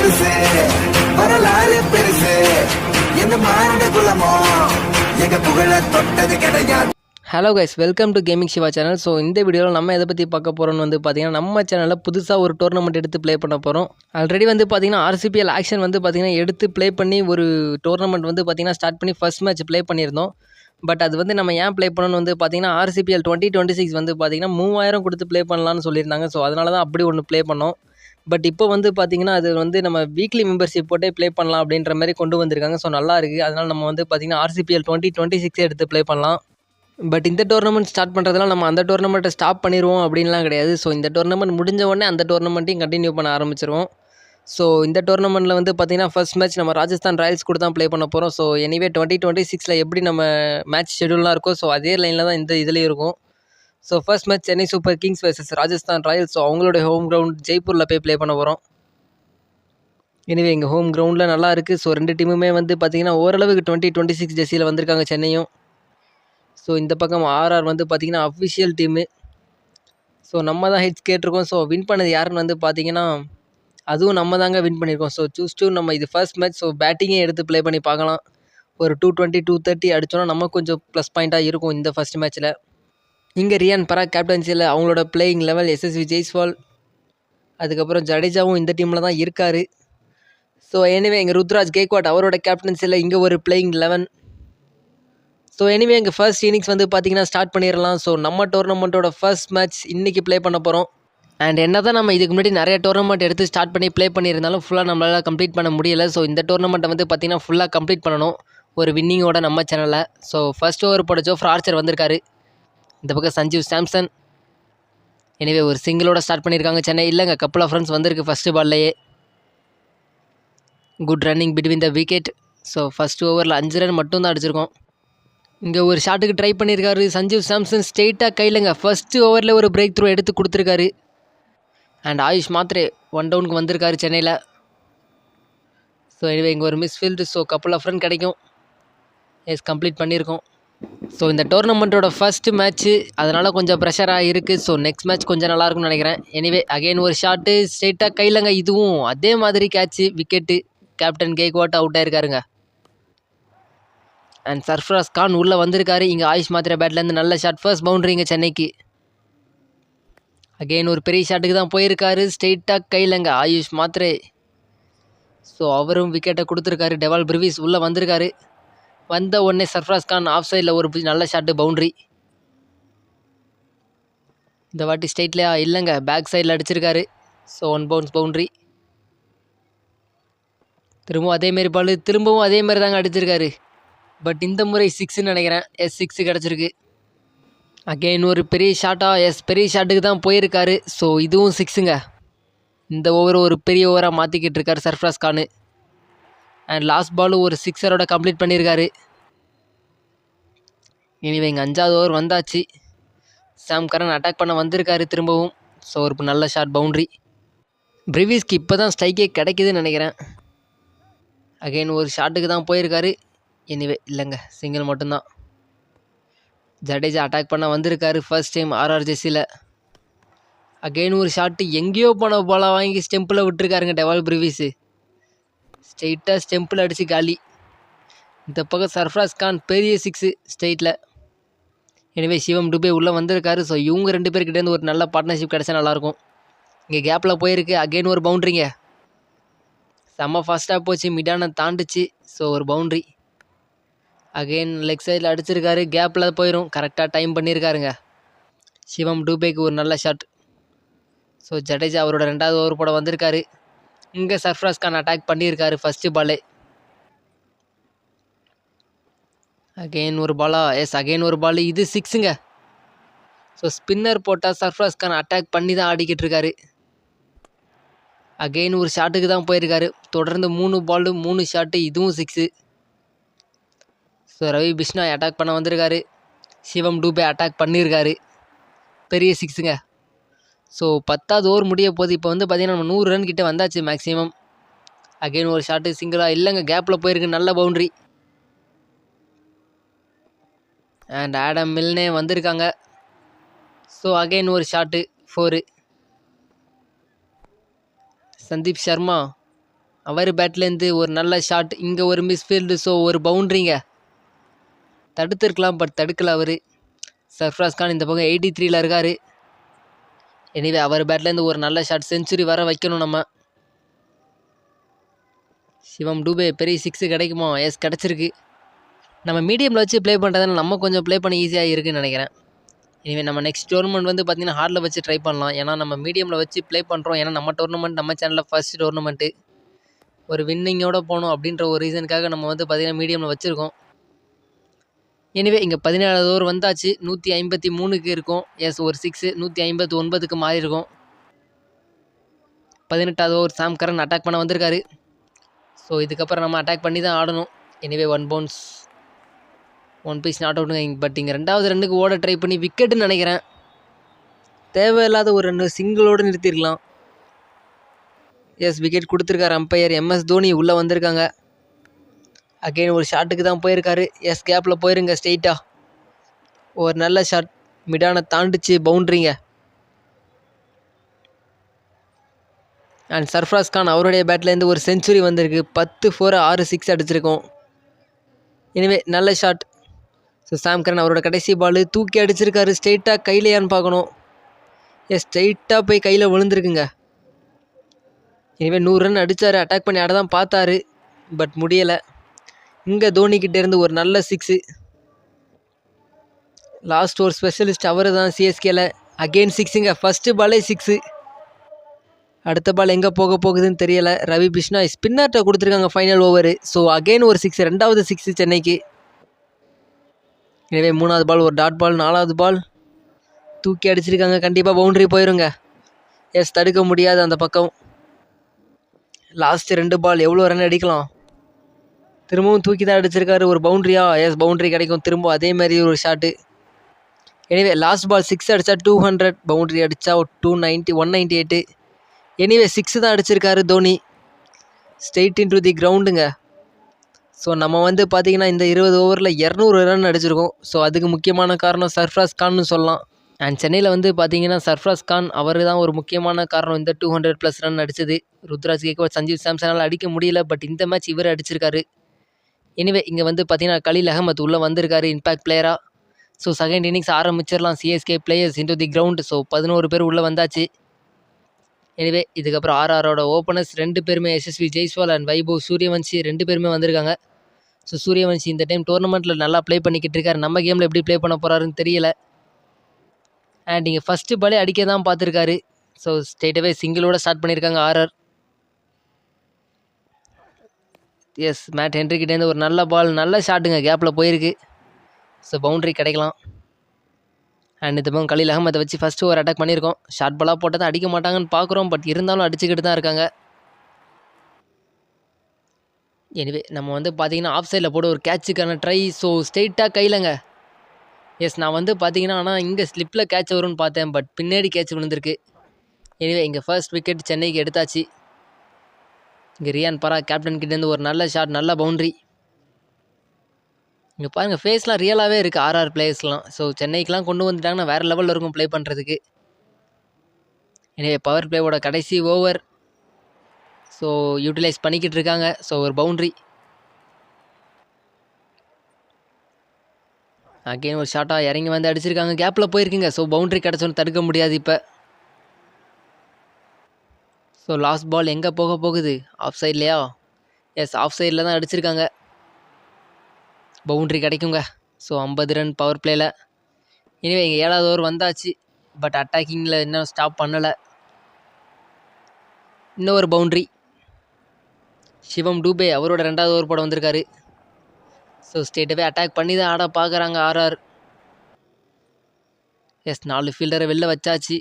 புதுசு வரலாறு பெருசு எங்க மாநில குலமோ எங்க புகழ தொட்டது கிடையாது. Hello guys, welcome to gaming Siva channel. So இந்த வீடியோவில் நம்ம எதை பற்றி பார்க்க போகிறோம்னு வந்து பார்த்தீங்கன்னா, நம்ம சேனலில் புதுசாக ஒரு டோர்னமெண்ட் எடுத்து ப்ளே பண்ண போகிறோம். ஆல்ரெடி வந்து பார்த்தீங்கன்னா ஆர்சிபிஎல் ஆக்ஷன் வந்து பார்த்தீங்கன்னா எடுத்து ப்ளே பண்ணி ஒரு டோர்னமெண்ட் வந்து பார்த்தீங்கன்னா ஸ்டார்ட் பண்ணி ஃபர்ஸ்ட் மேட்ச் ப்ளே பண்ணியிருந்தோம். பட் அது வந்து நம்ம ஏன் ப்ளே பண்ணணும்னு வந்து பார்த்தீங்கன்னா, ஆர்சிபிஎல் 2026 வந்து பார்த்தீங்கன்னா 3000 கொடுத்து ப்ளே பண்ணலான்னு சொல்லியிருந்தாங்க. ஸோ அதனால தான் அப்படி ஒன்று ப்ளே பண்ணோம். பட் இப்போ வந்து பார்த்தீங்கன்னா அது வந்து நம்ம வீக்லி மெம்பர்ஷிப் போட்டே ப்ளே பண்ணலாம் அப்படின்ற மாதிரி கொண்டு வந்திருக்காங்க. ஸோ நல்லா இருக்குது. அதனால் நம்ம வந்து பார்த்தீங்கன்னா ஆர்சிபிஎல் 2026 எடுத்து ப்ளே பண்ணலாம். பட் இந்த டோர்னமெண்ட் ஸ்டார்ட் பண்ணுறதுலாம் நம்ம அந்த டோர்னமெண்ட்டை ஸ்டாப் பண்ணிடுவோம் அப்படின்லாம் கிடையாது. ஸோ இந்த டோர்னமெண்ட் முடிஞ்ச உடனே அந்த டோர்னமெண்ட்டையும் கண்டினியூ பண்ண ஆரம்பிச்சிருவோம். ஸோ இந்த டோர்னமெண்ட்டில் வந்து பார்த்திங்கன்னா ஃபர்ஸ்ட் மேட்ச் நம்ம ராஜஸ்தான் ராயல்ஸ் கூட தான் ப்ளே பண்ண போகிறோம். ஸோ எனிவே 2026 எப்படி நம்ம மேட்ச் ஷெடியூல்லாம் இருக்கோ ஸோ அதே லைனில் தான் இந்த இதுலேயும் இருக்கும். So first match Chennai super Kings vs Rajasthan Royals. So அவங்களுடைய ஹோம் கிரவுண்ட் ஜெய்ப்பூரில் போய் ப்ளே பண்ண போகிறோம். எனிவே எங்கள் ஹோம் கிரவுண்டில் நல்லா இருக்குது. ஸோ ரெண்டு டீமுமே வந்து பார்த்திங்கன்னா ஓரளவுக்கு 2026 ஜெர்சியில் வந்திருக்காங்க சென்னையும். ஸோ இந்த பக்கம் ஆர்ஆர் வந்து பார்த்திங்கன்னா அஃபிஷியல் டீமு. ஸோ நம்ம தான் ஹெட்ஸ் கேட்டிருக்கோம். ஸோ வின் பண்ணது யாருன்னு வந்து பார்த்திங்கன்னா அதுவும் நம்ம தாங்க வின் பண்ணியிருக்கோம். ஸோ சூஸ் டூ நம்ம இது ஃபர்ஸ்ட் மேட்ச். ஸோ பேட்டிங்கே எடுத்து ப்ளே பண்ணி பார்க்கலாம். ஒரு 220 230 அடித்தோன்னா நம்ம கொஞ்சம் ப்ளஸ் பாயிண்ட்டாக இருக்கும் இந்த ஃபர்ஸ்ட் மேட்ச்சில். இங்கே ரியான் பராக் கேப்டன்சியில் அவங்களோட பிளேயிங் லெவல் எஸ்எஸ்வி ஜெய்ஸ்வால், அதுக்கப்புறம் ஜடேஜாவும் இந்த டீமில் தான் இருக்கார். ஸோ எனிவே எங்கள் ருத்ராஜ் கேக்வாட் அவரோட கேப்டன்சியில் இங்கே ஒரு பிளேயிங் 11. ஸோ எனிவே எங்கள் ஃபர்ஸ்ட் இன்னிங்ஸ் வந்து பார்த்திங்கன்னா ஸ்டார்ட் பண்ணிடலாம். ஸோ நம்ம டோர்னமெண்ட்டோட ஃபர்ஸ்ட் மேட்ச் இன்றைக்கி ப்ளே பண்ண போகிறோம். அண்ட் என்ன தான் நம்ம இதுக்கு முன்னாடி நிறைய டோர்னமெண்ட் எடுத்து ஸ்டார்ட் பண்ணி ப்ளே பண்ணியிருந்தாலும் ஃபுல்லாக நம்மளால் கம்ப்ளீட் பண்ண முடியலை. ஸோ இந்த டோர்னமெண்ட்டை வந்து பார்த்திங்கன்னா ஃபுல்லாக கம்ப்ளீட் பண்ணணும் ஒரு வின்னிங்கோட நம்ம சேனலில். ஸோ ஃபர்ஸ்ட் ஓவர் போட ஜோஃப்ரா ஆர்ச்சர் வந்திருக்காரு. இந்த பக்கம் சஞ்சீவ் சாம்சன். எனிவே ஒரு சிங்கிளோட ஸ்டார்ட் பண்ணியிருக்காங்க சென்னை. இல்லைங்க, கப்புள் ஆஃப் ரன்ஸ் வந்திருக்கு ஃபஸ்ட்டு பால்லையே. Good running between the wicket. So first ஓவரில் 5 ரன் மட்டும் தான் அடிச்சிருக்கோம். இங்கே ஒரு ஷாட்டுக்கு ட்ரை பண்ணியிருக்காரு சஞ்சீவ் சாம்சன். ஸ்ட்ரெயிட்டாக கையிலங்க ஃபஸ்ட்டு ஓவரில் ஒரு பிரேக் த்ரூ எடுத்து கொடுத்துருக்காரு. அண்ட் ஆயுஷ் மாத்ரே 1 டவுனுக்கு வந்திருக்காரு சென்னையில். ஸோ எனிவே இங்கே ஒரு misfield. So couple of run கிடைக்கும். எஸ், கம்ப்ளீட் பண்ணியிருக்கோம். ஸோ இந்த டோர்னமெண்ட்டோட ஃபஸ்ட்டு மேட்ச்சு, அதனால் கொஞ்சம் ப்ரெஷராக இருக்குது. ஸோ நெக்ஸ்ட் மேட்ச் கொஞ்சம் நல்லாயிருக்கும்னு நினைக்கிறேன். எனிவே அகைன் ஒரு ஷாட்டு ஸ்ட்ரெயிட்டாக கையிலங்க. இதுவும் அதே மாதிரி catch, wicket. Captain Gaikwad out ஆயிருக்காருங்க. அண்ட் சர்ஃப்ராஸ் கான் உள்ளே வந்திருக்காரு. இங்கே ஆயுஷ் மாத்திரை பேட்லேருந்து நல்ல ஷாட். ஃபர்ஸ்ட் பவுண்டரி இங்கே சென்னைக்கு. அகெயின் ஒரு பெரிய ஷாட்டுக்கு தான் போயிருக்காரு. ஸ்ட்ரெயிட்டாக கையிலங்க ஆயுஷ் மாத்திரை. ஸோ அவரும் விக்கெட்டை கொடுத்துருக்காரு. டெவால் பிரிவிஸ் உள்ளே வந்திருக்காரு. வந்த உடனே சர்ஃப்ராஸ் கான் ஆஃப் சைடில் ஒரு நல்ல ஷாட்டு, பவுண்ட்ரி. இந்த வாட்டி ஸ்ட்ரெயிட்லையா இல்லைங்க, பேக் சைடில் அடிச்சிருக்காரு. So 1 bounce boundary. திரும்பவும் அதேமாரி பால், திரும்பவும் அதேமாரி தாங்க அடிச்சிருக்காரு. பட் இந்த முறை 6ன்னு நினைக்கிறேன். எஸ், 6 கிடச்சிருக்கு. அகெயின் ஒரு பெரிய ஷாட்டாக, எஸ் பெரிய ஷாட்டுக்கு தான் போயிருக்காரு. ஸோ இதுவும் 6ங்க. இந்த ஓவர் ஒரு பெரிய ஓவராக மாற்றிக்கிட்டு இருக்காரு சர்ஃப்ராஸ் கானு. அண்ட் லாஸ்ட் பாலும் ஒரு 6 கம்ப்ளீட் பண்ணியிருக்காரு. இனிவே இங்கே 5வது ஓவர் வந்தாச்சு. சாம் கரன் அட்டாக் பண்ண வந்திருக்காரு திரும்பவும். ஸோ ஒரு நல்ல ஷாட், பவுண்ட்ரி. பிரிவிஸ்க்கு இப்போ தான் ஸ்ட்ரைக்கே கிடைக்குதுன்னு நினைக்கிறேன். அகெயின் ஒரு ஷாட்டுக்கு தான் போயிருக்காரு. எனிவே இல்லைங்க, சிங்கிள் மட்டும்தான். ஜடேஜா அட்டாக் பண்ண வந்திருக்காரு ஃபர்ஸ்ட் டைம் ஆர்ஆர் ஜெர்சியில். அகெயின் ஒரு ஷாட்டு எங்கேயோ போன பாலை வாங்கி ஸ்டெம்பில் விட்டுருக்காருங்க டெவால் பிரிவிஸு. ஸ்ட்ரெயிட்டாக ஸ்டெம்பில் அடித்து காலி. இந்த பக்கம் சர்ஃப்ராஸ் கான் பெரிய 6 ஸ்ட்ரெயிட்டில். எனவே சிவம் டுபே உள்ளே வந்திருக்காரு. ஸோ இவங்க 2 பேர்கிட்டேருந்து ஒரு நல்ல பார்ட்னர்ஷிப் கிடச்சா நல்லாயிருக்கும். இங்கே கேப்பில் போயிருக்கு. அகெயின் ஒரு பவுண்ட்ரிங்க. செம்ம ஃபாஸ்ட்டாக போச்சு, மிடானை தாண்டுச்சு. ஸோ ஒரு பவுண்ட்ரி. அகெயின் லெக் சைடில் அடிச்சிருக்காரு. கேப்பில் போயிடும். கரெக்டாக டைம் பண்ணியிருக்காருங்க. சிவம் டூபேக்கு ஒரு நல்ல ஷாட். ஸோ ஜடேஜா அவரோட 2வது ஓவர் போட வந்திருக்காரு. இங்கே சர்ஃப்ராஸ் கான் அட்டாக் பண்ணியிருக்காரு ஃபஸ்ட்டு பாலே. அகெயின் ஒரு பாலா, எஸ் அகெயின் ஒரு பால். இது 6ங்க. ஸோ ஸ்பின்னர் போட்டால் சர்ஃப்ராஸ் கான் அட்டாக் பண்ணி தான் ஆடிக்கிட்டு இருக்காரு. அகெயின் ஒரு ஷாட்டுக்கு தான் போயிருக்காரு. தொடர்ந்து 3 பால் 3 ஷாட்டு. இதுவும் 6. ஸோ ரவி பிஷ்னாய் அட்டாக் பண்ண வந்திருக்காரு. சிவம் டூபே அட்டாக் பண்ணியிருக்காரு. பெரிய 6ங்க. ஸோ 10வது ஓவர் முடிய போகுது. இப்போ வந்து பார்த்திங்கன்னா நம்ம 100 ரன் கிட்டே வந்தாச்சு மேக்ஸிமம். அகெயின் ஒரு ஷாட்டு சிங்கிளாக இல்லைங்க, கேப்பில் போயிருக்கு. நல்ல பவுண்ட்ரி. அண்ட் ஆடம் மில்னே வந்திருக்காங்க. ஸோ அகெயின் ஒரு ஷாட்டு 4. சந்தீப் சர்மா அவர் பேட்லேருந்து ஒரு நல்ல ஷாட். இங்கே ஒரு மிஸ்ஃபீல்டு. ஸோ ஒரு பவுண்ட்ரிங்க. தடுத்துருக்கலாம், பட் தடுக்கல அவர். சர்ஃப்ராஸ் கான் இந்த பக்கம் 83ல் இருக்கார். எனிவே அவர் பேட்லேருந்து ஒரு நல்ல ஷாட். செஞ்சுரி வர வைக்கணும் நம்ம. சிவம் டூபே பெரிய 6 கிடைக்குமா? எஸ், கிடச்சிருக்கு. நம்ம மீடியமில் வச்சு ப்ளே பண்ணுறதுனால நம்ம கொஞ்சம் ப்ளே பண்ண ஈஸியாக இருக்குதுன்னு நினைக்கிறேன். இனிமேல் நம்ம நெக்ஸ்ட் டோர்னமெண்ட் வந்து பார்த்திங்கன்னா ஹார்டில் வச்சு ட்ரை பண்ணலாம். ஏன்னா நம்ம மீடியமில் வச்சு ப்ளே பண்ணுறோம். ஏன்னா நம்ம டோர்னமெண்ட் நம்ம சேனலில் ஃபர்ஸ்ட் டோர்னமெண்ட்டு ஒரு வின்னிங்கோடு போகணும் அப்படின்ற ஒரு ரீசனுக்காக நம்ம வந்து பார்த்திங்கன்னா மீடியமில் வச்சுருக்கோம். எனிவே இங்கே 17வது ஓவர் வந்தாச்சு. 153க்கு இருக்கும். எஸ், ஒரு 6 159க்கு மாறி இருக்கும். 18வது ஓவர் சாம் கரன் அட்டாக் பண்ண வந்திருக்காரு. ஸோ இதுக்கப்புறம் நம்ம அட்டாக் பண்ணி தான் ஆடணும். எனிவே 1 பவுன்ஸ், 1 பீஸ் நாட் அவுட்டுங்க. பட் இங்கே 2வது ரன்னுக்கு ஓட ட்ரை பண்ணி விக்கெட்டுன்னு நினைக்கிறேன். தேவையில்லாத ஒரு ரன்னு, சிங்கிளோடு நிறுத்திருக்கலாம். எஸ், விக்கெட் கொடுத்துருக்காரு அம்பையர். MS தோனி உள்ளே வந்திருக்காங்க. அகெயின் ஒரு ஷாட்டுக்கு தான் போயிருக்காரு. எஸ், கேப்பில் போயிருங்க ஸ்ட்ரெயிட்டாக. ஒரு நல்ல ஷாட், மிடானை தாண்டிச்சு, பவுண்ட்ரிங்க. அண்ட் சர்ஃப்ராஸ் கான் அவருடைய பேட்லேருந்து ஒரு செஞ்சுரி வந்திருக்கு. 10 4 6 6 அடிச்சிருக்கோம். எனிவே நல்ல ஷாட். ஸோ சாம் கரன் அவரோட கடைசி பால் தூக்கி அடிச்சிருக்காரு. ஸ்ட்ரெயிட்டாக கையிலையான்னு பார்க்கணும். எஸ், ஸ்ட்ரெயிட்டாக போய் கையில் விழுந்துருக்குங்க. எனிவே 100 ரன் அடித்தார். அட்டாக் பண்ணி ஆட தான் பார்த்தாரு, பட் முடியலை. இங்கே தோனிக்கிட்டேருந்து ஒரு நல்ல 6. லாஸ்ட் ஒரு ஸ்பெஷலிஸ்ட் அவர் தான் சிஎஸ்கேல. அகெயின் 6ங்க. ஃபஸ்ட்டு பாலே 6. அடுத்த பால் எங்கே போக போகுதுன்னு தெரியலை. ரவி பிஷ்னாய் ஸ்பின்னர்கிட்ட கொடுத்துருக்காங்க ஃபைனல் ஓவரு. ஸோ அகெயின் ஒரு 6, 2வது 6 சென்னைக்கு. எனவே 3வது பால் ஒரு டாட் பால். 4வது பால் தூக்கி அடிச்சிருக்காங்க. கண்டிப்பாக பவுண்ட்ரி போயிருங்க. எஸ், தடுக்க முடியாது அந்த பக்கம். லாஸ்ட் 2 பால் எவ்வளோ ரன் அடிக்கலாம்? திரும்பவும் தூக்கி தான் அடிச்சிருக்காரு. ஒரு பவுண்ட்ரியா? எஸ், பவுண்ட்ரி கிடைக்கும். திரும்ப அதே மாதிரி ஒரு ஷாட்டு. எனிவே லாஸ்ட் பால் 6 அடித்தா 200, பவுண்ட்ரி அடித்தா 290 198. எனிவே 6 தான் அடிச்சிருக்காரு தோனி. ஸ்ட்ரெயிட் இன்டு தி கிரவுண்டுங்க. ஸோ நம்ம வந்து பார்த்திங்கன்னா இந்த 20 ஓவரில் 200 ரன் அடிச்சிருக்கோம். ஸோ அதுக்கு முக்கியமான காரணம் சர்ஃப்ராஸ் கான்னு சொல்லலாம். அண்ட் சென்னையில் வந்து பார்த்திங்கன்னா சர்ஃப்ராஸ் கான் அவர் தான் ஒரு முக்கியமான காரணம் இந்த 200+ ரன் அடித்தது. ருத்ராஜ் கேக்வாட், சஞ்சீவ் சாம்சனால் அடிக்க முடியல, பட் இந்த மேட்ச் இவர் அடிச்சிருக்காரு. எனிவே இங்கே வந்து பார்த்திங்கன்னா கலீல் அகமத் உள்ளே வந்திருக்காரு இம்பேக்ட் பிளேயராக. ஸோ செகண்ட் இன்னிங்ஸ் ஆரம்பிச்சிடலாம். CSK players into the ground. So 11 பேர் உள்ளே வந்தாச்சு. எனிவே இதுக்கப்புறம் ஆர்ஆரோட ஓப்பனர்ஸ் 2 பேருமே எஸ்எஸ்வி ஜெய்ஸ்வால் அண்ட் வைபவ் சூரியவன்ஷி 2 பேருமே வந்திருக்காங்க. ஸோ சூரியவன்ஷி இந்த டைம் டோர்னமெண்ட்டில் நல்லா ப்ளே பண்ணிக்கிட்டு இருக்காரு. நம்ம கேமில் எப்படி ப்ளே பண்ண போகிறாருன்னு தெரியல. அண்ட் இங்கே ஃபஸ்ட்டு பாலே அடிக்க தான் பார்த்துருக்காரு. ஸோ ஸ்ட்ரெயிட்டாகவே சிங்கிளோட ஸ்டார்ட் பண்ணியிருக்காங்க ஆர்ஆர். எஸ், மேட் ஹென்ரிக்கிட்டேருந்து ஒரு நல்ல பால், நல்ல ஷாட்டுங்க. கேப்பில் போயிருக்கு. ஸோ பவுண்ட்ரி கிடைக்கலாம். அண்ட் இந்த பக்கம் கலீல் அகமதை வச்சு ஃபஸ்ட்டு ஒரு அட்டாக் பண்ணியிருக்கோம். ஷார்ட் பாலாக போட்டால் தான் அடிக்க மாட்டாங்கன்னு பார்க்குறோம், பட் இருந்தாலும் அடிச்சுக்கிட்டு தான் இருக்காங்க. எனிவே நம்ம வந்து பார்த்திங்கன்னா ஆஃப் சைடில் போட ஒரு கேட்சுக்கான ட்ரை. ஸோ ஸ்ட்ரெயிட்டாக கையிலங்க. எஸ், நான் வந்து பார்த்திங்கன்னா ஆனால் இங்கே ஸ்லிப்பில் கேட்ச் வரும்னு பார்த்தேன், பட் பின்னாடி கேட்ச் விழுந்திருக்கு. எனிவே இங்கே ஃபர்ஸ்ட் விக்கெட் சென்னைக்கு எடுத்தாச்சு. இங்கே ரியான் பரா கேப்டன் கிட்டேருந்து ஒரு நல்ல ஷாட், நல்ல பவுண்ட்ரி. இங்கே பாருங்கள் ஃபேஸ்லாம் ரியலாகவே இருக்குது ஆர்ஆர் பிளேயர்ஸ்லாம். ஸோ சென்னைக்கெலாம் கொண்டு வந்துட்டாங்கன்னா வேறு லெவலில் இருக்கும் ப்ளே பண்ணுறதுக்கு. எனவே பவர் பிளேவோட கடைசி ஓவர். ஸோ யூட்டிலைஸ் பண்ணிக்கிட்டு இருக்காங்க. ஸோ ஒரு பவுண்ட்ரி. அகெயின் ஒரு ஷாட்டாக இறங்கி வந்து அடிச்சிருக்காங்க. கேப்பில் போயிருக்குங்க. ஸோ பவுண்ட்ரி கிடச்சோன்னு தடுக்க முடியாது இப்போ. ஸோ லாஸ்ட் பால் எங்கே போக போகுது? ஆஃப் சைட்லையா? எஸ், ஆஃப் சைடில் தான் அடிச்சிருக்காங்க. பவுண்ட்ரி கிடைக்குங்க. ஸோ 50 ரன் பவர் பிளேயில். இனிவே இங்கே 7வது ஓவர் வந்தாச்சு, பட் அட்டாக்கிங்கில் இன்னும் ஸ்டாப் பண்ணலை. இன்னும் ஒரு பவுண்ட்ரி. சிவம் டூபே அவரோட 2வது ஓவர் போட வந்திருக்காரு. ஸோ ஸ்ட்ரெயிட்டாகவே அட்டாக் பண்ணி தான் ஆட பார்க்குறாங்க ஆர்ஆர். எஸ், 4 ஃபீல்டரை வெளில வச்சாச்சு,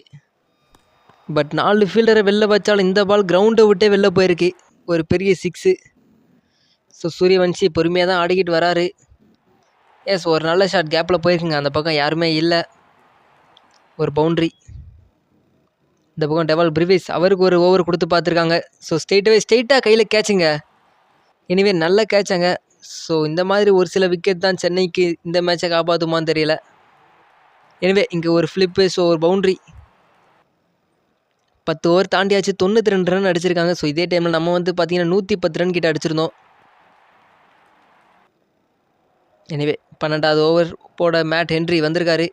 பட் 4 ஃபீல்டரை வெளில வச்சாலும் இந்த பால் கிரவுண்டை விட்டே வெளில போயிருக்கு. ஒரு பெரிய 6. ஸோ சூரியவன்ஷி பொறுமையாக தான் ஆடிக்கிட்டு வராரு. எஸ், ஒரு நல்ல ஷாட் கேப்பில் போயிருக்குங்க. அந்த பக்கம் யாருமே இல்லை. ஒரு பவுண்ட்ரி. இந்த பக்கம் டெவால் பிரிவிஸ் அவருக்கு ஒரு ஓவர் கொடுத்து பார்த்துருக்காங்க. ஸோ ஸ்ட்ரெயிட்டாக கையில் கேட்சுங்க. எனிவே நல்ல கேட்சாங்க. ஸோ இந்த மாதிரி ஒரு சில விக்கெட் தான் சென்னைக்கு இந்த மேட்சை காப்பாற்றுமான்னு தெரியல. எனிவே இங்கே ஒரு ஃப்ளிப்பு. ஸோ ஒரு பவுண்ட்ரி. 10 ஓவர் தாண்டியாச்சு, 92 ரன் அடிச்சிருக்காங்க. ஸோ இதே டைமில் நம்ம வந்து பார்த்தீங்கன்னா 110 ரன் கிட்ட அடிச்சிருந்தோம். எனிவே 12வது ஓவர் போட மேட் ஹென்ரி வந்திருக்காரு.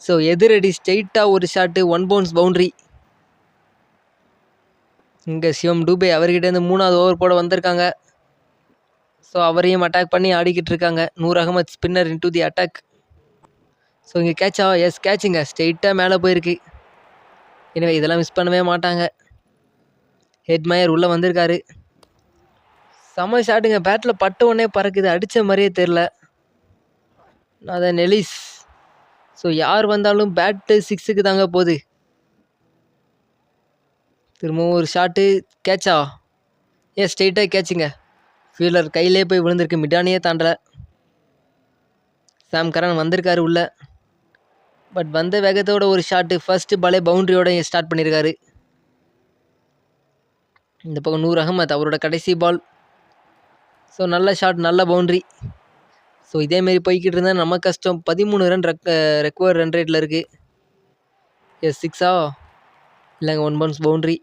ஸோ எதிரடி ஸ்ட்ரெயிட்டாக ஒரு ஷாட்டு, 1 பவுன்ஸ் பவுண்ட்ரி. இங்கே சிவம் டூபே அவர்கிட்டேருந்து 3வது ஓவர் போட வந்திருக்காங்க. ஸோ அவரையும் அட்டாக் பண்ணி ஆடிக்கிட்டு இருக்காங்க. Noor Ahmad spinner into the attack. So இங்கே கேட்சா? எஸ், கேட்சுங்க. ஸ்ட்ரெயிட்டாக மேலே போயிருக்கு. எனவே இதெல்லாம் மிஸ் பண்ணவே மாட்டாங்க. ஹெட்மயர் உள்ளே வந்திருக்காரு. செம ஷாட்டுங்க. பேட்டில் பட்ட உடனே பறக்குது, அடித்த மாதிரியே தெரில. அதான் நெலிஸ். ஸோ யார் வந்தாலும் பேட்டு 6க்கு தாங்க போகுது. திரும்பவும் ஒரு ஷாட்டு, கேட்சா? ஏன் ஸ்ட்ரெயிட்டாக கேட்சுங்க. ஃபீல்டர் கையிலே போய் விழுந்திருக்கு, மிடானியே தாண்டலை. சாம் கரன் வந்திருக்காரு உள்ள. பட் வந்த வேகத்தோட ஒரு ஷாட்டு, ஃபர்ஸ்ட் பாலே பவுண்ட்ரியோட ஸ்டார்ட் பண்ணியிருக்காரு. இந்த பக்கம் நூர் அகமத் அவரோட கடைசி பால். ஸோ நல்ல ஷாட், நல்ல பவுண்ட்ரி. ஸோ இதேமாரி போய்கிட்டு இருந்தால் நம்ம கஷ்டம். 13 ரன் ரெக்வயர் ரன் ரேட்டில் இருக்குது. எஸ், 6ஆ? இல்லைங்க, 1 பவுன்ஸ் பவுண்ட்ரி.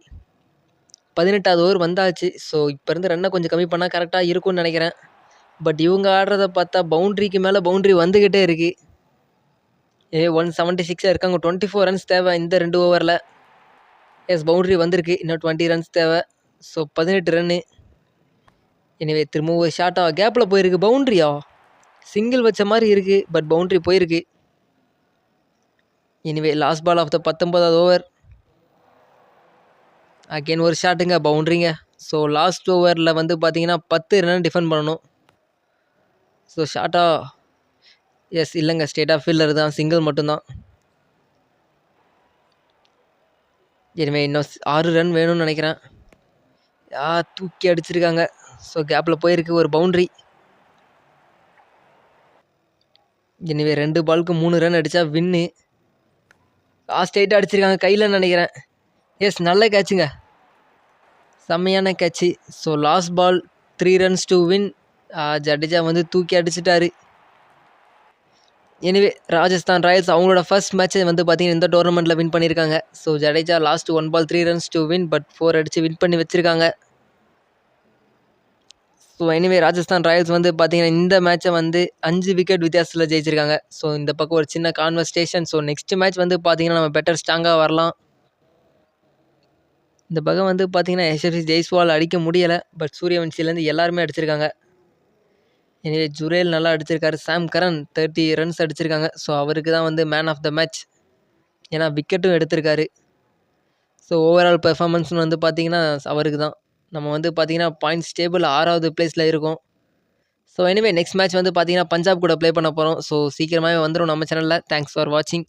18வது ஓவர் வந்தாச்சு. ஸோ இப்போ இருந்து ரன்னை கொஞ்சம் கம்மி பண்ணால் கரெக்டாக இருக்கும்னு நினைக்கிறேன். பட் இவங்க ஆடுறத பார்த்தா பவுண்ட்ரிக்கு மேலே பவுண்ட்ரி வந்துக்கிட்டே இருக்குது. 176 இருக்காங்க. 24 ரன்ஸ் தேவை இந்த 2 ஓவரில். எஸ், பவுண்ட்ரி வந்திருக்கு. இன்னும் 20 ரன்ஸ் தேவை. So 18 run. எனவே திரும்பவும் ஒரு ஷாட்டா? கேப்பில் போயிருக்கு. பவுண்ட்ரியா? சிங்கிள் வச்ச மாதிரி இருக்குது, பட் பவுண்ட்ரி போயிருக்கு. Anyway last ball of the 19வது ஓவர். அகெயின் ஒரு ஷாட்டுங்க, பவுண்ட்ரிங்க. ஸோ லாஸ்ட் ஓவரில் வந்து பார்த்தீங்கன்னா 10 ரன் டிஃபெண்ட் பண்ணணும். ஸோ ஷாட்டா? எஸ், இல்லைங்க, ஸ்ட்ரெயிட் ஆஃப் ஃபீல்டர் தான், சிங்கிள் மட்டும்தான். எனவே இன்னும் 6 ரன் வேணும்னு நினைக்கிறேன். தூக்கி அடிச்சிருக்காங்க. ஸோ கேப்பில் போயிருக்கு, ஒரு பவுண்ட்ரி. எனவே 2 பாலுக்கு 3 ரன் அடித்தா வின்னு. ஸ்ட்ரெயிட்டாக அடிச்சிருக்காங்க, கையில் நினைக்கிறேன். எஸ், நல்ல கேட்சுங்க, செம்மையான catch. So last ball 3 runs to win. Jadeja வந்து தூக்கி அடிச்சிட்டாரு. எனிவே ராஜஸ்தான் ராயல்ஸ் அவங்களோட ஃபர்ஸ்ட் மேட்ச்சை வந்து பார்த்தீங்கன்னா இந்த டோர்னமெண்ட்டில் வின் பண்ணியிருக்காங்க. So Jadeja last 1 ball 3 runs to win, but 4 அடித்து வின் பண்ணி வச்சுருக்காங்க. ஸோ எனிவே ராஜஸ்தான் ராயல்ஸ் வந்து பார்த்தீங்கன்னா இந்த மேட்ச்சை வந்து 5 விக்கெட் வித்தியாசத்தில் ஜெயிச்சிருக்காங்க. ஸோ இந்த பக்கம் ஒரு சின்ன கான்வர்சேஷன். ஸோ நெக்ஸ்ட் மேட்ச் வந்து பார்த்தீங்கன்னா நம்ம பெட்டர் ஸ்ட்ராங்காக வரலாம். இந்த பக்கம் வந்து பார்த்தீங்கன்னா யசஸ்வி ஜெய்ஸ்வால் அடிக்க முடியலை, பட் சூரியவன்சிலேருந்து எல்லாருமே அடிச்சிருக்காங்க. எனவே ஜுரேல் நல்லா அடிச்சிருக்காரு. சாம் கரன் 30 ரன்ஸ் அடிச்சிருக்காங்க. ஸோ அவருக்கு தான் வந்து மேன் ஆஃப் த மேட்ச், ஏன்னா விக்கெட்டும் எடுத்திருக்காரு. ஸோ ஓவரால் பெர்ஃபார்மன்ஸ்னு வந்து பார்த்தீங்கன்னா அவருக்கு தான். நம்ம வந்து பார்த்தீங்கன்னா பாயிண்ட்ஸ் டேபிள் 6வது பிளேஸில் இருக்கும். ஸோ எனிவே நெக்ஸ்ட் மேட்ச் வந்து பார்த்தீங்கன்னா பஞ்சாப் கூட ப்ளே பண்ண போகிறோம். ஸோ சீக்கிரமாகவே வந்துடும் நம்ம சேனலில். தேங்க்ஸ் ஃபார் வாட்சிங்.